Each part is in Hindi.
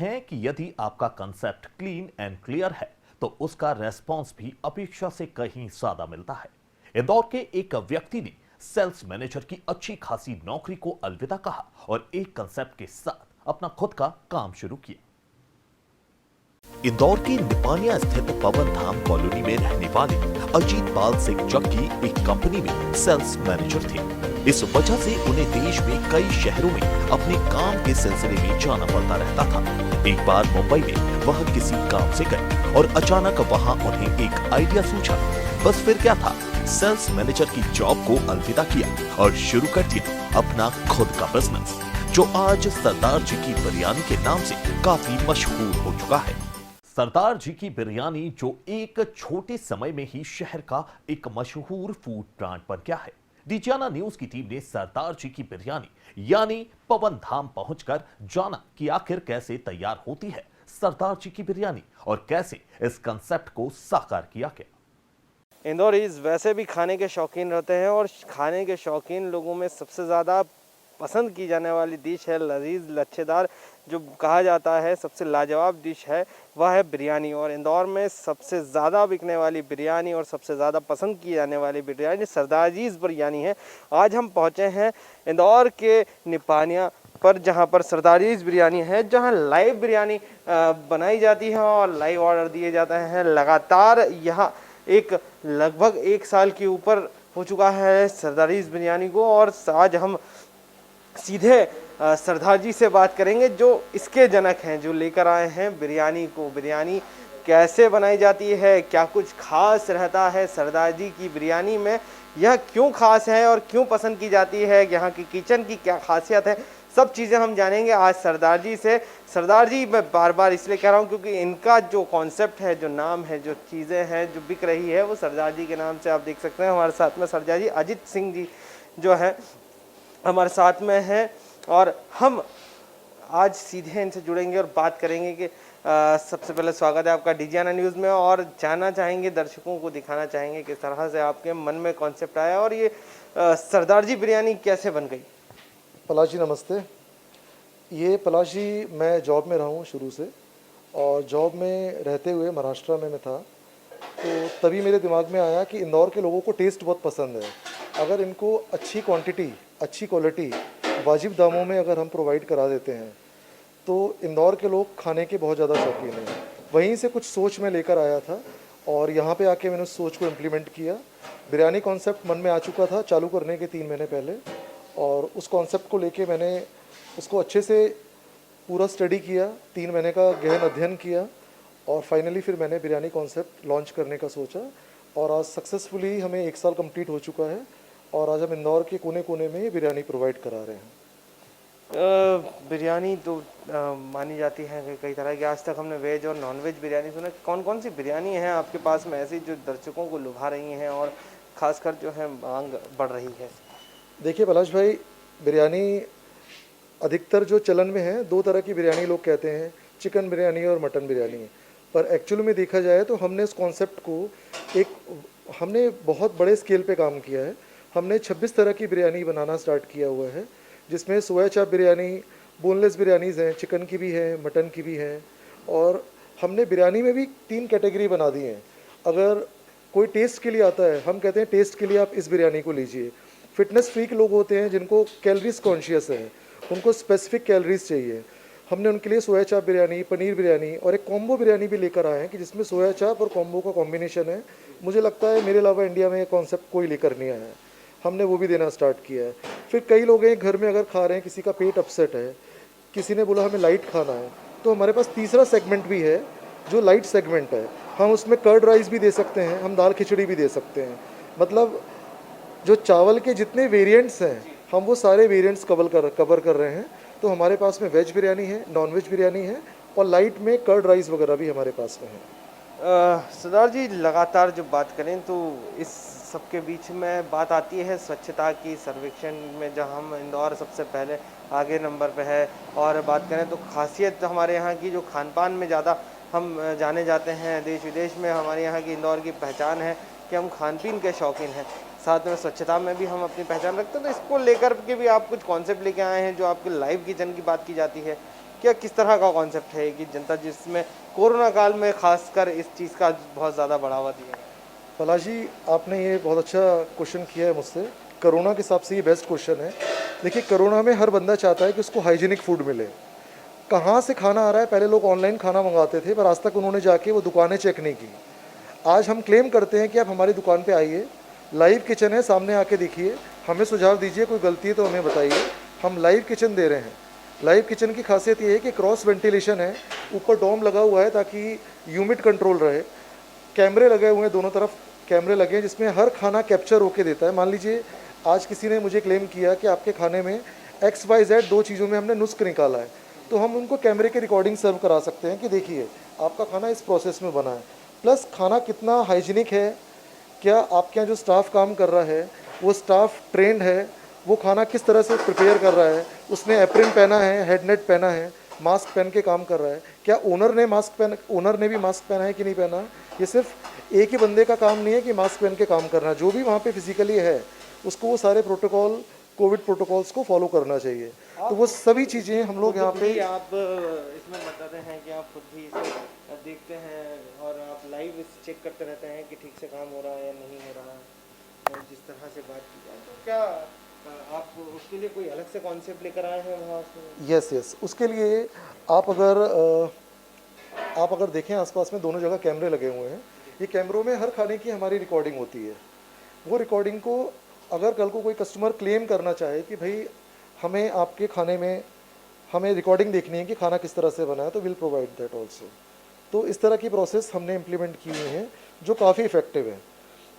हैं कि यदि आपका कंसेप्ट क्लीन एंड क्लियर है तो उसका रेस्पॉन्स भी अपेक्षा से कहीं ज्यादा मिलता है। इंदौर के एक व्यक्ति ने सेल्स मैनेजर की अच्छी खासी नौकरी को अलविदा कहा और एक कंसेप्ट के साथ अपना खुद का काम शुरू किया। इंदौर की निपानिया स्थित पवन धाम कॉलोनी में रहने वाले अजीत पाल सिंह जग्गी एक कंपनी में सेल्स मैनेजर थे। इस वजह से उन्हें देश में कई शहरों में अपने काम के सिलसिले में जाना पड़ता रहता था। एक बार मुंबई में वह किसी काम से गए और अचानक वहां उन्हें एक आइडिया सूझा। बस फिर क्या था, सेल्स मैनेजर की जॉब को अलविदा किया और शुरू कर दिया अपना खुद का बिजनेस, जो आज सरदार जी की बिरयानी के नाम से काफी मशहूर हो चुका है। सरदार जी की बिरयानी जो एक छोटे समय में ही शहर का एक मशहूर फूड ब्रांड बन गया है। डिजियाना न्यूज की टीम ने सरदार जी की बिरयानी यानी पवन धाम पहुंचकर जाना कि आखिर कैसे तैयार होती है सरदार जी की बिरयानी और कैसे इस कंसेप्ट को साकार किया गया। इंदौरीज वैसे भी खाने के शौकीन रहते हैं और खाने के शौकीन लोगों में सबसे ज़्यादा पसंद की जाने वाली डिश है लजीज लच्छेदार, जो कहा जाता है सबसे लाजवाब डिश है वह है बिरयानी। और इंदौर में सबसे ज़्यादा बिकने वाली बिरयानी और सबसे ज़्यादा पसंद की जाने वाली बिरयानी सरदार जीज़ बिरयानी है। आज हम पहुँचे हैं इंदौर के निपानिया पर, जहाँ पर सरदार जीज़ बिरयानी है, जहाँ लाइव बिरयानी बनाई जाती है और लाइव ऑर्डर दिए जाते हैं। लगातार यहाँ लगभग 1 साल के ऊपर हो चुका है सरदार जीज़ बिरयानी को। और आज हम सीधे सरदार जी से बात करेंगे जो इसके जनक हैं, जो लेकर आए हैं बिरयानी को। बिरयानी कैसे बनाई जाती है, क्या कुछ खास रहता है सरदार जी की बिरयानी में, यह क्यों खास है और क्यों पसंद की जाती है, यहाँ की किचन की क्या खासियत है, सब चीज़ें हम जानेंगे आज सरदार जी से। सरदार जी मैं बार बार इसलिए कह रहा हूँ क्योंकि इनका जो कॉन्सेप्ट है, जो नाम है, जो चीज़ें हैं जो बिक रही है वो सरदार जी के नाम से आप देख सकते हैं। हमारे साथ में सरदार जी अजीत सिंह जी जो है हमारे साथ में हैं और हम आज सीधे इनसे जुड़ेंगे और बात करेंगे कि सबसे पहले स्वागत है आपका डिजियाना न्यूज़ में और जानना चाहेंगे, दर्शकों को दिखाना चाहेंगे किस तरह से आपके मन में कॉन्सेप्ट आया और ये सरदार जी बिरयानी कैसे बन गई। पलाश जी नमस्ते। ये पलाश जी मैं जॉब में रहा हूँ शुरू से, और जॉब में रहते हुए महाराष्ट्र में मैं था, तो तभी मेरे दिमाग में आया कि इंदौर के लोगों को टेस्ट बहुत पसंद है। अगर इनको अच्छी क्वांटिटी, अच्छी क्वालिटी, वाजिब दामों में अगर हम प्रोवाइड करा देते हैं तो इंदौर के लोग खाने के बहुत ज़्यादा शौकीन हैं। वहीं से कुछ सोच में लेकर आया था और यहाँ पे आके मैंने उस सोच को इम्प्लीमेंट किया। बिरयानी कॉन्सेप्ट मन में आ चुका था चालू करने के 3 महीने पहले, और उस कॉन्सेप्ट को लेके मैंने उसको अच्छे से पूरा स्टडी किया, 3 महीने का गहन अध्ययन किया और फाइनली फिर मैंने बिरयानी कॉन्सेप्ट लॉन्च करने का सोचा। और आज सक्सेसफुली हमें 1 साल कंप्लीट हो चुका है और आज हम इंदौर के कोने कोने में ये बिरयानी प्रोवाइड करा रहे हैं। बिरयानी तो मानी जाती है कई तरह की, आज तक हमने वेज और नॉन वेज बिरयानी सुना। कौन कौन सी बिरयानी है आपके पास में ऐसी जो दर्शकों को लुभा रही हैं और ख़ासकर जो है मांग बढ़ रही है? देखिए पलाश भाई, बिरयानी अधिकतर जो चलन में है, 2 तरह की बिरयानी लोग कहते हैं, चिकन बिरयानी और मटन बिरयानी। पर एक्चुअली में देखा जाए तो हमने इस कॉन्सेप्ट को हमने बहुत बड़े स्केल पे काम किया है। हमने 26 तरह की बिरयानी बनाना स्टार्ट किया हुआ है, जिसमें सोया चाप बिरयानी, बोनलेस बिरयानीज़ हैं, चिकन की भी है, मटन की भी है। और हमने बिरयानी में भी 3 कैटेगरी बना दी हैं। अगर कोई टेस्ट के लिए आता है, हम कहते हैं टेस्ट के लिए आप इस बिरयानी को लीजिए। फिटनेस फ्रीक लोग होते हैं जिनको कैलोरीज कॉन्शियस है, उनको स्पेसिफिक कैलोरीज चाहिए, हमने उनके लिए सोया चाप बिरयानी, पनीर बिरयानी और एक कॉम्बो बिरयानी भी लेकर आए हैं कि जिसमें सोया चाप और कॉम्बो का कॉम्बिनेशन है। मुझे लगता है मेरे अलावा इंडिया में ये कॉन्सेप्ट कोई लेकर नहीं आया है, हमने वो भी देना स्टार्ट किया है। फिर कई लोग हैं घर में अगर खा रहे हैं, किसी का पेट अपसेट है, किसी ने बोला हमें लाइट खाना है, तो हमारे पास तीसरा सेगमेंट भी है जो लाइट सेगमेंट है। हम उसमें कर्ड राइस भी दे सकते हैं, हम दाल खिचड़ी भी दे सकते हैं। मतलब जो चावल के जितने वेरिएंट्स हैं हम वो सारे वेरिएंट्स कवर कर रहे हैं। तो हमारे पास में वेज बिरयानी है, नॉन वेज बिरयानी है और लाइट में कर्ड राइस वगैरह भी हमारे पास में है। सरदार जी लगातार जब बात करें तो इस सबके बीच में बात आती है स्वच्छता की। सर्वेक्षण में जहां हम इंदौर सबसे पहले आगे नंबर पे है, और बात करें तो खासियत हमारे यहाँ की जो खान पान में ज़्यादा हम जाने जाते हैं, देश विदेश में हमारे यहाँ की इंदौर की पहचान है कि हम खान पीन के शौकीन हैं, साथ में स्वच्छता में भी हम अपनी पहचान रखते हैं। तो इसको लेकर के भी आप कुछ कॉन्सेप्ट लेके आए हैं जो आपके लाइव किचन की बात की जाती है। क्या किस तरह का कॉन्सेप्ट है कि जनता जिसमें कोरोना काल में खासकर इस चीज़ का बहुत ज़्यादा बढ़ावा दिया है? पलाश जी, आपने ये बहुत अच्छा क्वेश्चन किया है मुझसे। कोरोना के हिसाब से ये बेस्ट क्वेश्चन है। देखिए, कोरोना में हर बंदा चाहता है कि उसको हाइजीनिक फूड मिले। कहाँ से खाना आ रहा है, पहले लोग ऑनलाइन खाना मंगाते थे, पर आज तक उन्होंने जाके वो दुकानें चेक नहीं की। आज हम क्लेम करते हैं कि आप हमारी दुकान पे आइए, लाइव किचन है, सामने आके देखिए, हमें सुझाव दीजिए, कोई गलती है तो हमें बताइए। हम लाइव किचन दे रहे हैं। लाइव किचन की खासियत ये है कि क्रॉस वेंटिलेशन है, ऊपर डोम लगा हुआ है ताकि ह्यूमिड कंट्रोल रहे। कैमरे लगे हुए हैं, दोनों तरफ कैमरे लगे हैं जिसमें हर खाना कैप्चर होके देता है। मान लीजिए आज किसी ने मुझे क्लेम किया कि आपके खाने में XYZ 2 चीज़ों में हमने नुस्ख निकाला है, तो हम उनको कैमरे की रिकॉर्डिंग सर्व करा सकते हैं कि देखिए आपका खाना इस प्रोसेस में बना है। प्लस खाना कितना हाइजीनिक है, क्या आपके यहाँ जो स्टाफ काम कर रहा है वो स्टाफ ट्रेंड है, वो खाना किस तरह से प्रिपेयर कर रहा है, उसने एप्रिन पहना है, हेडनेट पहना है, मास्क पहन के काम कर रहा है, क्या ओनर ने भी मास्क पहना है कि नहीं पहना। ये सिर्फ एक ही बंदे का काम नहीं है कि मास्क पहन के काम करना, जो भी वहाँ पे फिजिकली है उसको वो सारे प्रोटोकॉल, कोविड प्रोटोकॉल्स को फॉलो करना चाहिए। तो वो सभी चीज़ें हम लोग यहाँ पे आप इसमें बताते हैं कि आप खुद भी इसे देखते हैं और आप लाइव इसे चेक करते रहते हैं कि ठीक से काम हो रहा है या नहीं हो रहा है। और जिस तरह से बात की जाए तो क्या आप उसके लिए कोई अलग से कॉन्सेप्ट लेकर आए हैं वहाँ से? यस, उसके लिए आप अगर देखें आसपास में दोनों जगह कैमरे लगे हुए हैं। ये कैमरों में हर खाने की हमारी रिकॉर्डिंग होती है। वो रिकॉर्डिंग को अगर कल को कोई कस्टमर क्लेम करना चाहे कि भाई हमें आपके खाने में हमें रिकॉर्डिंग देखनी है कि खाना किस तरह से बना है, तो विल प्रोवाइड दैट ऑल्सो। तो इस तरह की प्रोसेस हमने इम्प्लीमेंट की हुई हैं जो काफ़ी इफ़ेक्टिव है।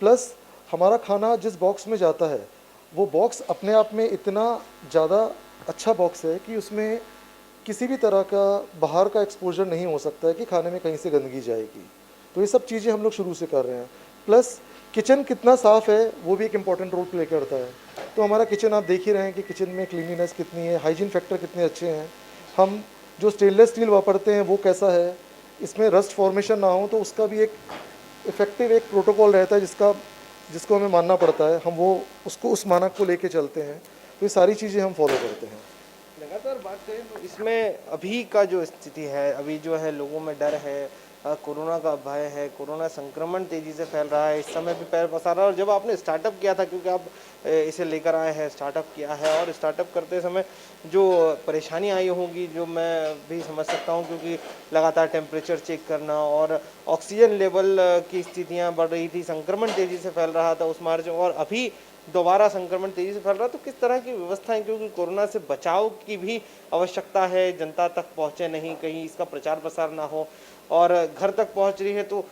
प्लस हमारा खाना जिस बॉक्स में जाता है वो बॉक्स अपने आप में इतना ज़्यादा अच्छा बॉक्स है कि उसमें किसी भी तरह का बाहर का एक्सपोजर नहीं हो सकता है कि खाने में कहीं से गंदगी जाएगी। तो ये सब चीज़ें हम लोग शुरू से कर रहे हैं। प्लस किचन कितना साफ़ है वो भी एक इम्पॉर्टेंट रोल प्ले करता है। तो हमारा किचन आप देख ही रहे हैं कि किचन में क्लीनिनेस कितनी है, हाइजीन फैक्टर कितने अच्छे हैं। हम जो स्टेनलेस स्टील वापरते हैं वो कैसा है, इसमें रस्ट फॉर्मेशन ना हो तो उसका भी एक इफ़ेक्टिव एक प्रोटोकॉल रहता है जिसको हमें मानना पड़ता है। हम वो उसको उस मानक को लेके चलते हैं। तो ये सारी चीज़ें हम फॉलो करते हैं। लगातार बात करें तो इसमें अभी का जो स्थिति है, अभी जो है लोगों में डर है, कोरोना का भय है, कोरोना संक्रमण तेज़ी से फैल रहा है, इस समय भी पैर पसार रहा है। और जब आपने स्टार्टअप किया था, क्योंकि आप इसे लेकर आए हैं, स्टार्टअप किया है, और स्टार्टअप करते समय जो परेशानी आई होगी जो मैं भी समझ सकता हूँ, क्योंकि लगातार टेम्परेचर चेक करना और ऑक्सीजन लेवल की स्थितियाँ बढ़ रही थी, संक्रमण तेज़ी से फैल रहा था उस मार्च में, और अभी दोबारा संक्रमण तेजी से फैल रहा है। तो किस तरह की व्यवस्थाएं, क्योंकि कोरोना से बचाव की भी आवश्यकता है, जनता तक पहुंचे नहीं, कहीं इसका प्रचार प्रसार ना हो, और घर तक पहुंच रही है तो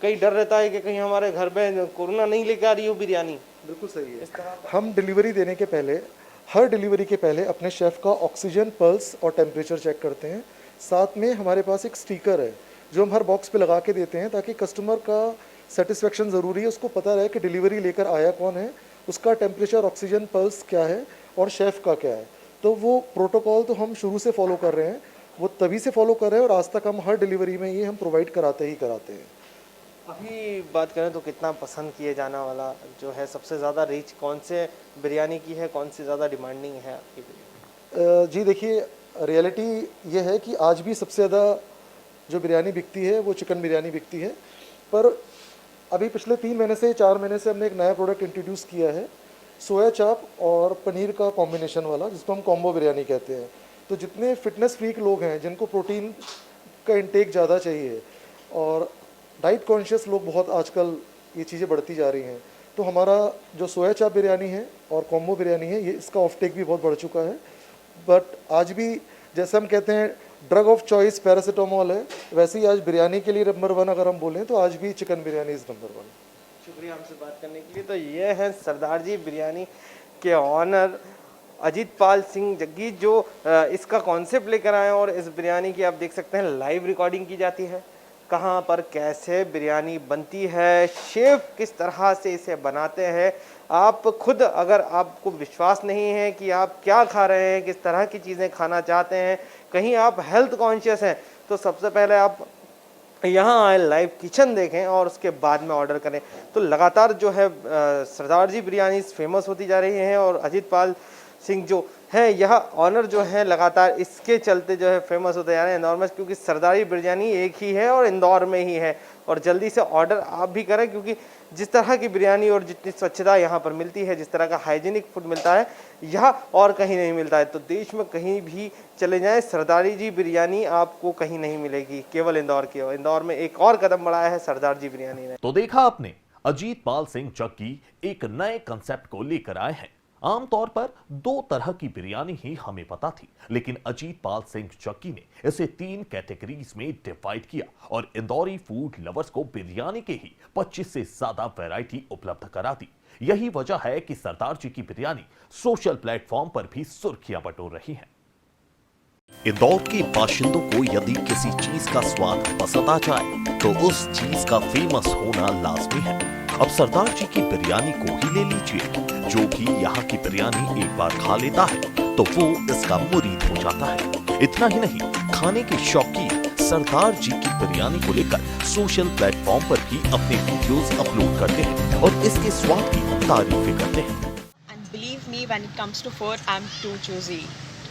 कई डर रहता है कि कहीं हमारे घर में कोरोना नहीं लेकर आ रही हो बिरयानी। बिल्कुल सही है। इस तरह हम डिलीवरी देने के पहले, हर डिलीवरी के पहले अपने शेफ़ का ऑक्सीजन, पल्स और टेम्परेचर चेक करते हैं। साथ में हमारे पास एक स्टिकर है जो हम हर बॉक्स पे लगा के देते हैं ताकि कस्टमर का सेटिस्फेक्शन ज़रूरी है, उसको पता रहे कि डिलीवरी लेकर आया कौन है, उसका टेम्परेचर, ऑक्सीजन, पल्स क्या है और शेफ़ का क्या है। तो वो प्रोटोकॉल तो हम शुरू से फॉलो कर रहे हैं, वो तभी से फॉलो कर रहे हैं और आज तक हम हर डिलीवरी में ये हम प्रोवाइड कराते हैं। अभी बात करें तो कितना पसंद किए जाने वाला जो है, सबसे ज़्यादा रीच कौन से बिरयानी की है, कौन सी ज़्यादा डिमांडिंग है आपकी बिरयानी? जी देखिए, रियलिटी ये है कि आज भी सबसे ज़्यादा जो बिरयानी बिकती है वो चिकन बिरयानी बिकती है। पर अभी पिछले 3 महीने से 4 महीने से हमने एक नया प्रोडक्ट इंट्रोड्यूस किया है, सोया चाप और पनीर का कॉम्बिनेशन वाला, जिसको हम कॉम्बो बिरयानी कहते हैं। तो जितने फिटनेस फ्रीक लोग हैं जिनको प्रोटीन का इंटेक ज़्यादा चाहिए और डाइट कॉन्शियस लोग बहुत आजकल ये चीज़ें बढ़ती जा रही हैं, तो हमारा जो सोया चाप बिरयानी है और कॉम्बो बिरयानी है, ये इसका ऑफटेक भी बहुत बढ़ चुका है। बट आज भी जैसे हम कहते हैं ड्रग ऑफ चॉइस पैरासीटामोल है, वैसे ही आज बिरयानी के लिए नंबर 1 अगर हम बोलें तो आज भी चिकन बिरयानी इज़ नंबर 1। शुक्रिया हमसे बात करने के लिए। तो ये हैं सरदार जी बिरयानी के ऑनर अजीतपाल सिंह जग्गी, जो इसका कॉन्सेप्ट लेकर आए हैं। और इस बिरयानी की आप देख सकते हैं लाइव रिकॉर्डिंग की जाती है, कहाँ पर कैसे बिरयानी बनती है, शेफ किस तरह से इसे बनाते हैं। आप खुद, अगर आपको विश्वास नहीं है कि आप क्या खा रहे हैं, किस तरह की चीज़ें खाना चाहते हैं, कहीं आप हेल्थ कॉन्शियस हैं, तो सबसे पहले आप यहाँ आए, लाइव किचन देखें और उसके बाद में ऑर्डर करें। तो लगातार जो है सरदार जी बिरयानी फेमस होती जा रही हैं, और अजीतपाल सिंह जो हैं, यह ऑनर जो है लगातार इसके चलते जो है फेमस होते जा रहे हैं इंदौर में, क्योंकि सरदारी बिरयानी एक ही है और इंदौर में ही है। और जल्दी से ऑर्डर आप भी करें, क्योंकि जिस तरह की बिरयानी और जितनी स्वच्छता यहाँ पर मिलती है, जिस तरह का हाइजीनिक फूड मिलता है, यह और कहीं नहीं मिलता है। तो देश में कहीं भी चले जाएं, सरदारी जी बिरयानी आपको कहीं नहीं मिलेगी, केवल इंदौर की। इंदौर में एक और कदम बढ़ाया है सरदार जी बिरयानी ने। तो देखा आपने, अजीत पाल सिंह जग्गी एक नए कंसेप्ट को लेकर आए हैं। आमतौर पर दो तरह की बिरयानी ही हमें पता थी, लेकिन अजीत पाल सिंह जग्गी ने इसे 3 कैटेगरीज में डिवाइड किया और इंदौरी फूड लवर्स को बिरयानी के ही 25 से ज्यादा वैरायटी उपलब्ध करा दी। यही वजह है कि सरदार जी की बिरयानी सोशल प्लेटफॉर्म पर भी सुर्खियां बटोर रही है। इंदौर के बाशिंदों को यदि किसी चीज का स्वाद पसंद आ जाए तो उस चीज का फेमस होना लाजमी है। अब सरदार जी की बिरयानी को ही ले लीजिए, जो भी यहाँ की बिरयानी एक बार खा लेता है तो वो इसका मुरीद हो जाता है। इतना ही नहीं, खाने के शौकीन सरदार जी की बिरयानी को लेकर सोशल प्लेटफॉर्म पर भी अपने वीडियोस अपलोड करते हैं और इसके स्वाद की तारीफें करते हैं। And believe me, when it comes to food, I'm too choosy.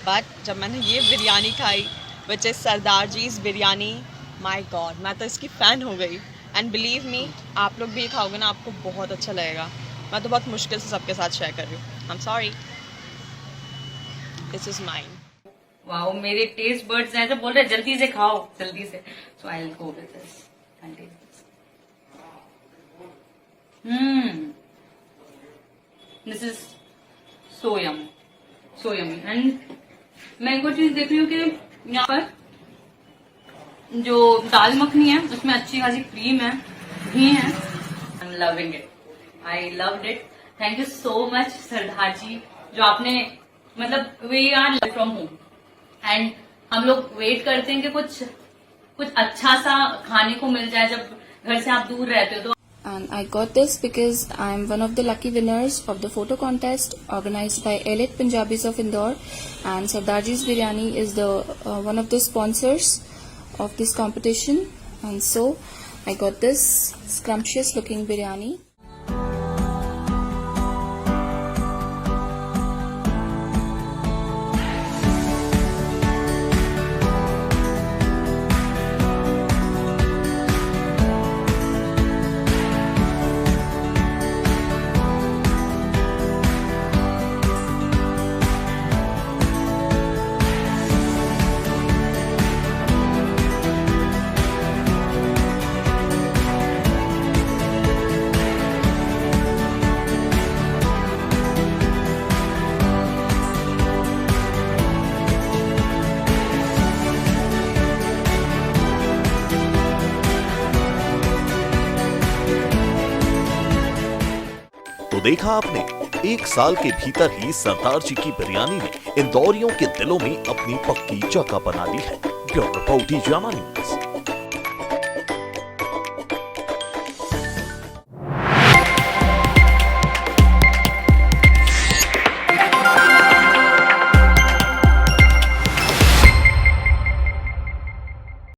But जब मैंने ये बिरयानी खाई, which is Sardar जी's biryani, my God, मैं तो इसकी फ़ैन हो गई। And believe me, आप लोग भी ये खाओगे ना, आपको बहुत अच्छा लगेगा। मैं तो बहुत मुश्किल से सबके साथ शेयर कर रही हूँ। I'm sorry. This is mine. Wow, मेरे टेस्ट बर्ड्स हैं जो बोल रहे हैं जल्दी से खाओ, जल्दी से। So I will go with this and taste this is so yummy and मैं एक और चीज देख रही हूँ कि यहाँ पर जो दाल मखनी है उसमें अच्छी खासी क्रीम है, घी है। I am loving it, I loved it. Thank you so much Sardar ji, जो आपने मतलब we are from home and हम लोग वेट करते हैं कि कुछ अच्छा सा खाने को मिल जाए जब घर से आप दूर रहते हो। तो And I got this because I am one of the lucky winners of the photo contest organized by Elite Punjabis of Indore, and Sardarji's Biryani is the one of the sponsors of this competition, and so I got this scrumptious looking biryani. तो देखा आपने, 1 साल के भीतर ही सरदार जी की बिरयानी ने इंदौरियों के दिलों में अपनी पक्की जगह बना ली है। Bureau report, news.